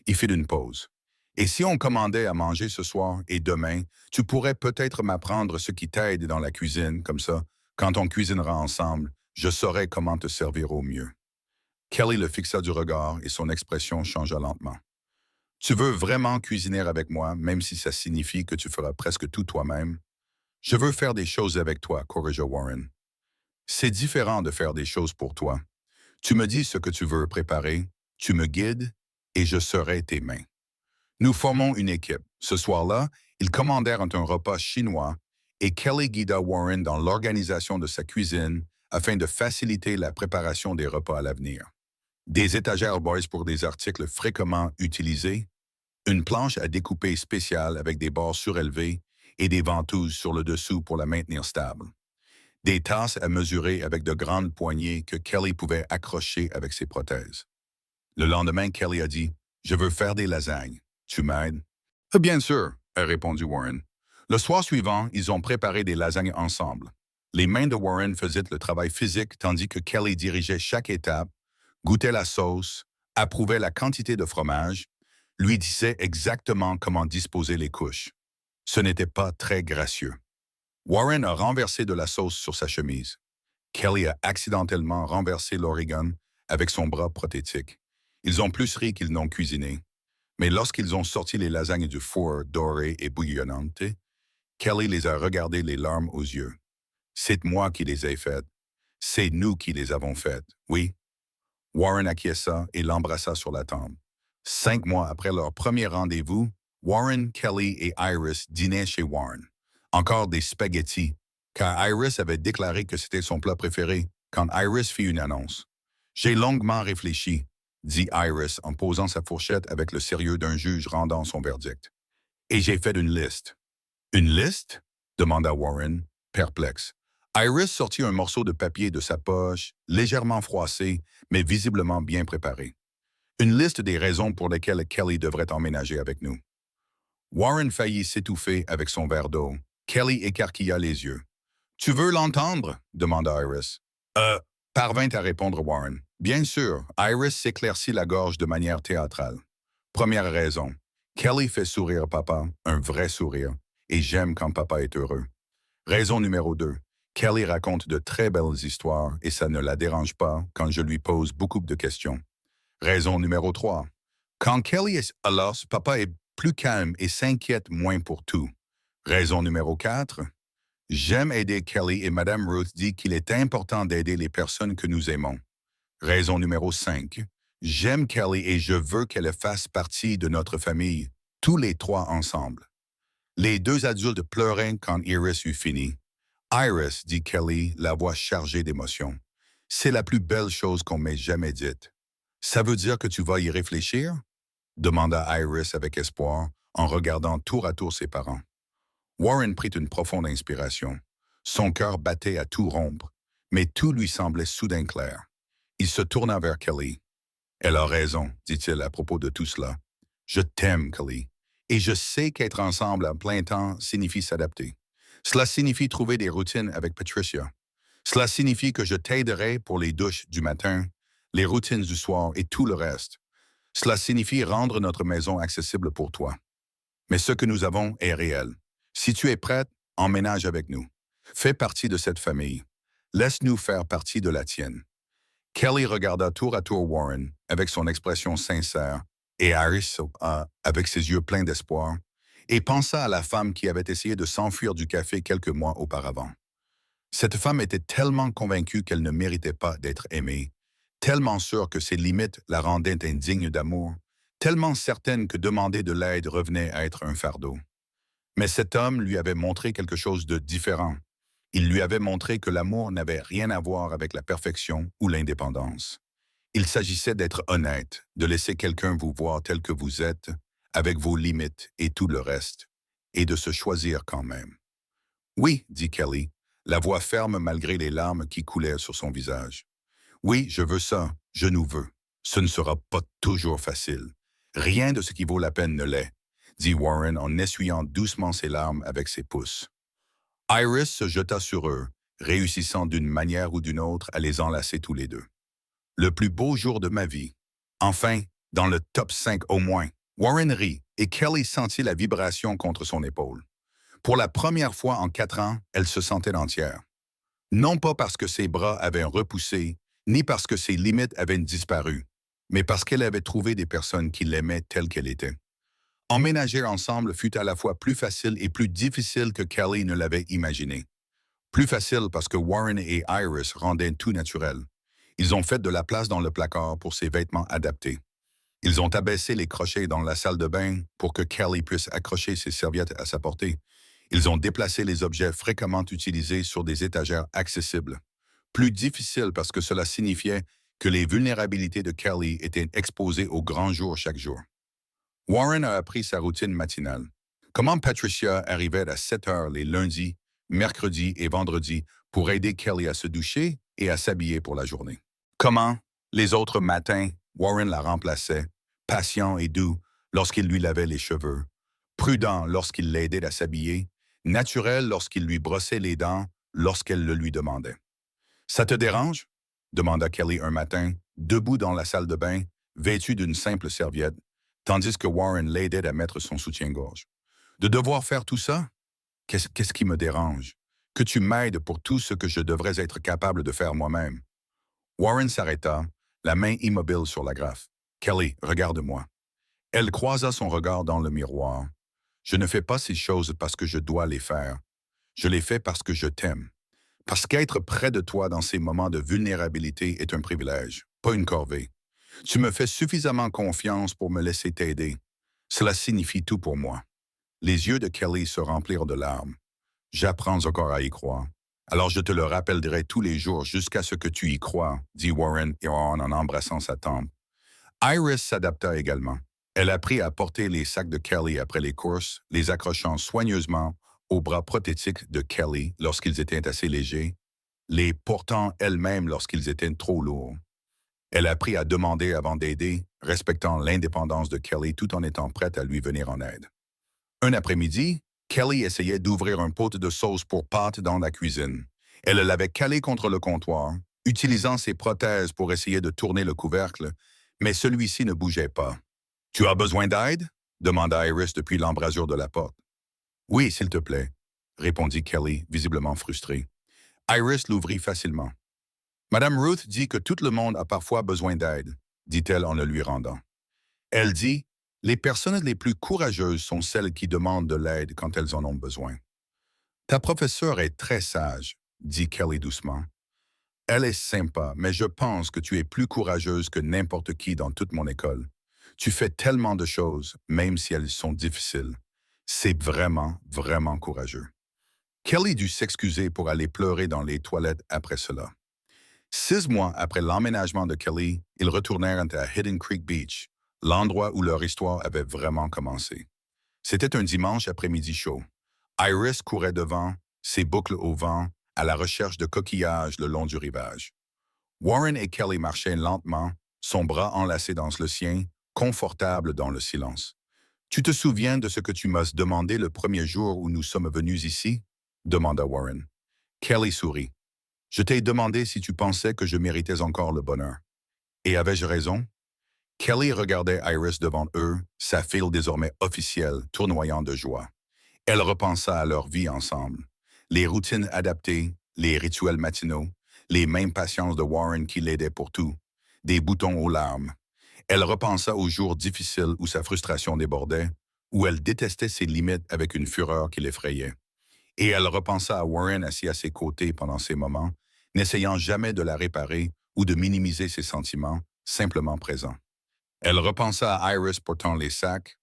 Il fit une pause. « Et si on commandait à manger ce soir et demain, tu pourrais peut-être m'apprendre ce qui t'aide dans la cuisine, comme ça, quand on cuisinera ensemble, je saurai comment te servir au mieux. » Kelly le fixa du regard et son expression changea lentement. « Tu veux vraiment cuisiner avec moi, même si ça signifie que tu feras presque tout toi-même? »« Je veux faire des choses avec toi, » corrigea Warren. « C'est différent de faire des choses pour toi. Tu me dis ce que tu veux préparer, tu me guides, et je serai tes mains. » Nous formons une équipe. Ce soir-là, ils commandèrent un repas chinois et Kelly guida Warren dans l'organisation de sa cuisine afin de faciliter la préparation des repas à l'avenir. Des étagères boys pour des articles fréquemment utilisés, une planche à découper spéciale avec des bords surélevés et des ventouses sur le dessous pour la maintenir stable. Des tasses à mesurer avec de grandes poignées que Kelly pouvait accrocher avec ses prothèses. Le lendemain, Kelly a dit « Je veux faire des lasagnes. Tu m'aides? » « Bien sûr, » a répondu Warren. Le soir suivant, ils ont préparé des lasagnes ensemble. Les mains de Warren faisaient le travail physique tandis que Kelly dirigeait chaque étape, goûtait la sauce, approuvait la quantité de fromage, lui disait exactement comment disposer les couches. Ce n'était pas très gracieux. Warren a renversé de la sauce sur sa chemise. Kelly a accidentellement renversé l'origan avec son bras prothétique. Ils ont plus ri qu'ils n'ont cuisiné. Mais lorsqu'ils ont sorti les lasagnes du four dorées et bouillonnantes, Kelly les a regardées les larmes aux yeux. « C'est moi qui les ai faites. C'est nous qui les avons faites, oui. » Warren acquiesça et l'embrassa sur la tempe. 5 mois après leur premier rendez-vous, Warren, Kelly et Iris dînaient chez Warren. Encore des spaghettis, car Iris avait déclaré que c'était son plat préféré quand Iris fit une annonce. J'ai longuement réfléchi, dit Iris en posant sa fourchette avec le sérieux d'un juge rendant son verdict. Et j'ai fait une liste. Une liste? Demanda Warren, perplexe. Iris sortit un morceau de papier de sa poche, légèrement froissé, mais visiblement bien préparé. Une liste des raisons pour lesquelles Kelly devrait emménager avec nous. Warren faillit s'étouffer avec son verre d'eau. Kelly écarquilla les yeux. Tu veux l'entendre? Demanda Iris. Parvint à répondre Warren. Bien sûr, Iris s'éclaircit la gorge de manière théâtrale. Première raison. Kelly fait sourire papa, un vrai sourire, et j'aime quand papa est heureux. Raison numéro 2. Kelly raconte de très belles histoires et ça ne la dérange pas quand je lui pose beaucoup de questions. Raison numéro 3. Quand Kelly est à l'os, papa est plus calme et s'inquiète moins pour tout. Raison numéro 4. J'aime aider Kelly et Madame Ruth dit qu'il est important d'aider les personnes que nous aimons. Raison numéro 5. J'aime Kelly et je veux qu'elle fasse partie de notre famille, tous les trois ensemble. Les deux adultes pleuraient quand Iris eut fini. Iris, dit Kelly, la voix chargée d'émotion. C'est la plus belle chose qu'on m'ait jamais dite. Ça veut dire que tu vas y réfléchir? Demanda Iris avec espoir, en regardant tour à tour ses parents. Warren prit une profonde inspiration. Son cœur battait à tout rompre, mais tout lui semblait soudain clair. Il se tourna vers Kelly. Elle a raison, dit-il à propos de tout cela. Je t'aime, Kelly, et je sais qu'être ensemble à plein temps signifie s'adapter. Cela signifie trouver des routines avec Patricia. Cela signifie que je t'aiderai pour les douches du matin, les routines du soir et tout le reste. Cela signifie rendre notre maison accessible pour toi. Mais ce que nous avons est réel. Si tu es prête, emménage avec nous. Fais partie de cette famille. Laisse-nous faire partie de la tienne. Kelly regarda tour à tour Warren avec son expression sincère et Iris avec ses yeux pleins d'espoir et pensa à la femme qui avait essayé de s'enfuir du café quelques mois auparavant. Cette femme était tellement convaincue qu'elle ne méritait pas d'être aimée, tellement sûre que ses limites la rendaient indigne d'amour, tellement certaine que demander de l'aide revenait à être un fardeau. Mais cet homme lui avait montré quelque chose de différent. Il lui avait montré que l'amour n'avait rien à voir avec la perfection ou l'indépendance. Il s'agissait d'être honnête, de laisser quelqu'un vous voir tel que vous êtes, avec vos limites et tout le reste, et de se choisir quand même. Oui, dit Kelly, la voix ferme malgré les larmes qui coulaient sur son visage. Oui, je veux ça, je nous veux. Ce ne sera pas toujours facile. Rien de ce qui vaut la peine ne l'est, dit Warren en essuyant doucement ses larmes avec ses pouces. Iris se jeta sur eux, réussissant d'une manière ou d'une autre à les enlacer tous les deux. Le plus beau jour de ma vie. Enfin, dans le top 5 au moins. Warren rit et Kelly sentit la vibration contre son épaule. Pour la première fois en 4 ans, elle se sentait entière. Non pas parce que ses bras avaient repoussé, ni parce que ses limites avaient disparu, mais parce qu'elle avait trouvé des personnes qui l'aimaient telle qu'elle était. Emménager ensemble fut à la fois plus facile et plus difficile que Kelly ne l'avait imaginé. Plus facile parce que Warren et Iris rendaient tout naturel. Ils ont fait de la place dans le placard pour ses vêtements adaptés. Ils ont abaissé les crochets dans la salle de bain pour que Kelly puisse accrocher ses serviettes à sa portée. Ils ont déplacé les objets fréquemment utilisés sur des étagères accessibles. Plus difficile parce que cela signifiait que les vulnérabilités de Kelly étaient exposées au grand jour chaque jour. Warren a appris sa routine matinale. Comment Patricia arrivait à 7 heures les lundis, mercredis et vendredis pour aider Kelly à se doucher et à s'habiller pour la journée. Comment, les autres matins, Warren la remplaçait, patient et doux lorsqu'il lui lavait les cheveux, prudent lorsqu'il l'aidait à s'habiller, naturel lorsqu'il lui brossait les dents lorsqu'elle le lui demandait. « Ça te dérange? » demanda Kelly un matin, debout dans la salle de bain, vêtu d'une simple serviette, tandis que Warren l'aidait à mettre son soutien-gorge. « De devoir faire tout ça? Qu'est-ce qui me dérange? Que tu m'aides pour tout ce que je devrais être capable de faire moi-même. » Warren s'arrêta, la main immobile sur la graffe. « Kelly, regarde-moi. » Elle croisa son regard dans le miroir. « Je ne fais pas ces choses parce que je dois les faire. Je les fais parce que je t'aime. Parce qu'être près de toi dans ces moments de vulnérabilité est un privilège, pas une corvée. Tu me fais suffisamment confiance pour me laisser t'aider. Cela signifie tout pour moi. » Les yeux de Kelly se remplirent de larmes. « J'apprends encore à y croire. Alors je te le rappellerai tous les jours jusqu'à ce que tu y crois, dit Warren en embrassant sa tempe. Iris s'adapta également. Elle apprit à porter les sacs de Kelly après les courses, les accrochant soigneusement aux bras prothétiques de Kelly lorsqu'ils étaient assez légers, les portant elle-même lorsqu'ils étaient trop lourds. Elle apprit à demander avant d'aider, respectant l'indépendance de Kelly tout en étant prête à lui venir en aide. Un après-midi, Kelly essayait d'ouvrir un pot de sauce pour pâtes dans la cuisine. Elle l'avait calé contre le comptoir, utilisant ses prothèses pour essayer de tourner le couvercle, mais celui-ci ne bougeait pas. « Tu as besoin d'aide ?» demanda Iris depuis l'embrasure de la porte. « Oui, s'il te plaît », répondit Kelly, visiblement frustrée. Iris l'ouvrit facilement. « Madame Ruth dit que tout le monde a parfois besoin d'aide, » dit-elle en le lui rendant. Elle dit « Les personnes les plus courageuses sont celles qui demandent de l'aide quand elles en ont besoin. » « Ta professeure est très sage, » dit Kelly doucement. « Elle est sympa, mais je pense que tu es plus courageuse que n'importe qui dans toute mon école. Tu fais tellement de choses, même si elles sont difficiles. C'est vraiment, vraiment courageux. » Kelly dut s'excuser pour aller pleurer dans les toilettes après cela. 6 mois après l'emménagement de Kelly, ils retournèrent à Hidden Creek Beach, l'endroit où leur histoire avait vraiment commencé. C'était un dimanche après-midi chaud. Iris courait devant, ses boucles au vent, à la recherche de coquillages le long du rivage. Warren et Kelly marchaient lentement, son bras enlacé dans le sien, confortable dans le silence. « Tu te souviens de ce que tu m'as demandé le premier jour où nous sommes venus ici ?» demanda Warren. Kelly sourit. « Je t'ai demandé si tu pensais que je méritais encore le bonheur. Et avais-je raison? » Kelly regardait Iris devant eux, sa fille désormais officielle, tournoyant de joie. Elle repensa à leur vie ensemble. Les routines adaptées, les rituels matinaux, les mêmes patiences de Warren qui l'aidaient pour tout, des boutons aux larmes. Elle repensa aux jours difficiles où sa frustration débordait, où elle détestait ses limites avec une fureur qui l'effrayait. Et elle repensa à Warren assis à ses côtés pendant ces moments, n'essayant jamais de la réparer ou de minimiser ses sentiments, simplement présent. Elle repensa à Iris portant les sacs,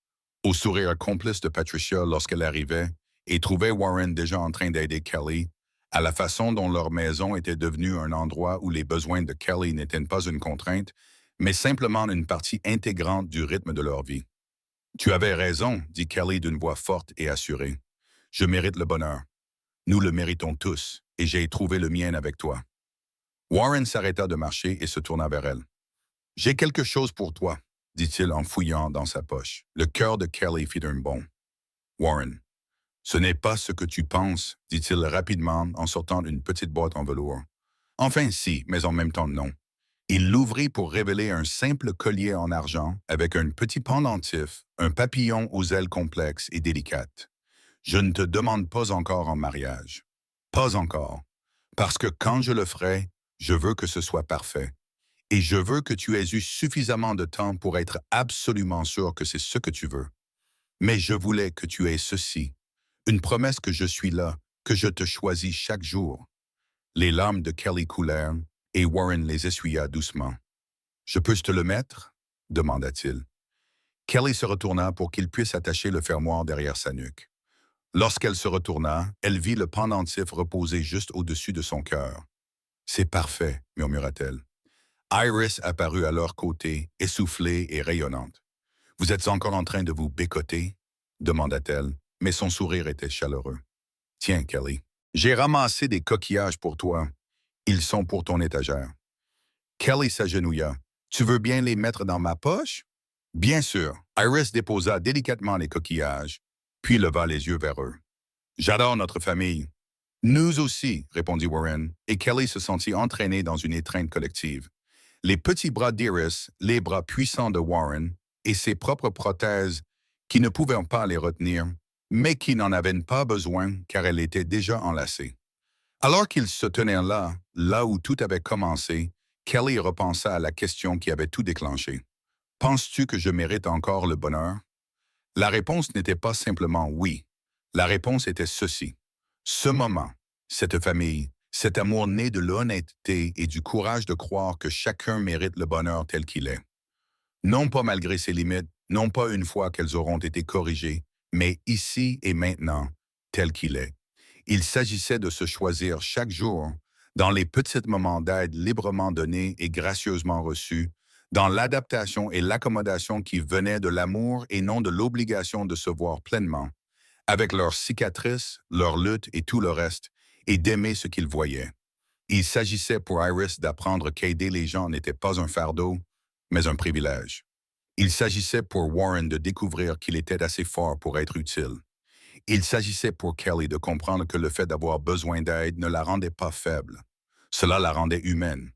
au sourire complice de Patricia lorsqu'elle arrivait et trouvait Warren déjà en train d'aider Kelly, à la façon dont leur maison était devenue un endroit où les besoins de Kelly n'étaient pas une contrainte, mais simplement une partie intégrante du rythme de leur vie. « Tu avais raison, » dit Kelly d'une voix forte et assurée. « Je mérite le bonheur. Nous le méritons tous, et j'ai trouvé le mien avec toi. » Warren s'arrêta de marcher et se tourna vers elle. « J'ai quelque chose pour toi, » dit-il en fouillant dans sa poche. Le cœur de Kelly fit un bond. « Warren, ce n'est pas ce que tu penses, » dit-il rapidement en sortant une petite boîte en velours. « Enfin si, mais en même temps non. » Il l'ouvrit pour révéler un simple collier en argent avec un petit pendentif, un papillon aux ailes complexes et délicates. « Je ne te demande pas encore en mariage. Pas encore. Parce que quand je le ferai, je veux que ce soit parfait. Et je veux que tu aies eu suffisamment de temps pour être absolument sûr que c'est ce que tu veux. Mais je voulais que tu aies ceci, une promesse que je suis là, que je te choisis chaque jour. » Les larmes de Kelly coulèrent, et Warren les essuya doucement. « Je peux te le mettre ?» demanda-t-il. Kelly se retourna pour qu'il puisse attacher le fermoir derrière sa nuque. Lorsqu'elle se retourna, elle vit le pendentif reposer juste au-dessus de son cœur. « C'est parfait, » murmura-t-elle. Iris apparut à leur côté, essoufflée et rayonnante. « Vous êtes encore en train de vous bécoter ?» demanda-t-elle, mais son sourire était chaleureux. « Tiens, Kelly, j'ai ramassé des coquillages pour toi. Ils sont pour ton étagère. » Kelly s'agenouilla. « Tu veux bien les mettre dans ma poche? » « Bien sûr. » Iris déposa délicatement les coquillages, puis leva les yeux vers eux. « J'adore notre famille. »« Nous aussi, » répondit Warren, et Kelly se sentit entraînée dans une étreinte collective. Les petits bras d'Iris, les bras puissants de Warren, et ses propres prothèses qui ne pouvaient pas les retenir, mais qui n'en avaient pas besoin car elles étaient déjà enlacées. Alors qu'ils se tenaient là où tout avait commencé, Kelly repensa à la question qui avait tout déclenché. « Penses-tu que je mérite encore le bonheur? » La réponse n'était pas simplement oui. La réponse était ceci. Ce moment, cette famille, cet amour né de l'honnêteté et du courage de croire que chacun mérite le bonheur tel qu'il est. Non pas malgré ses limites, non pas une fois qu'elles auront été corrigées, mais ici et maintenant, tel qu'il est. Il s'agissait de se choisir chaque jour, dans les petits moments d'aide librement donnés et gracieusement reçus, dans l'adaptation et l'accommodation qui venaient de l'amour et non de l'obligation de se voir pleinement, avec leurs cicatrices, leurs luttes et tout le reste, et d'aimer ce qu'ils voyaient. Il s'agissait pour Iris d'apprendre qu'aider les gens n'était pas un fardeau, mais un privilège. Il s'agissait pour Warren de découvrir qu'il était assez fort pour être utile. Il s'agissait pour Kelly de comprendre que le fait d'avoir besoin d'aide ne la rendait pas faible. Cela la rendait humaine.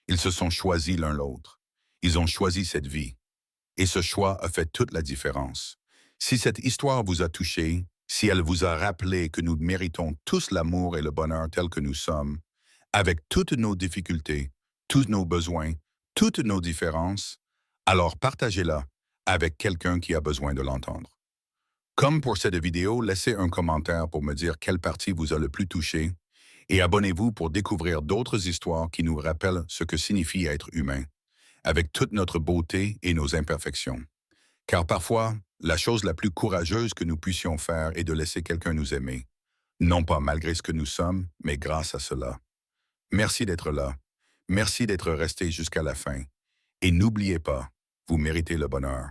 Ils se sont choisis l'un l'autre. Ils ont choisi cette vie. Et ce choix a fait toute la différence. Si cette histoire vous a touché, si elle vous a rappelé que nous méritons tous l'amour et le bonheur tel que nous sommes, avec toutes nos difficultés, tous nos besoins, toutes nos différences, alors partagez-la avec quelqu'un qui a besoin de l'entendre. Comme pour cette vidéo, laissez un commentaire pour me dire quelle partie vous a le plus touché et abonnez-vous pour découvrir d'autres histoires qui nous rappellent ce que signifie être humain, avec toute notre beauté et nos imperfections. Car parfois, la chose la plus courageuse que nous puissions faire est de laisser quelqu'un nous aimer, non pas malgré ce que nous sommes, mais grâce à cela. Merci d'être là. Merci d'être resté jusqu'à la fin. Et n'oubliez pas, vous méritez le bonheur.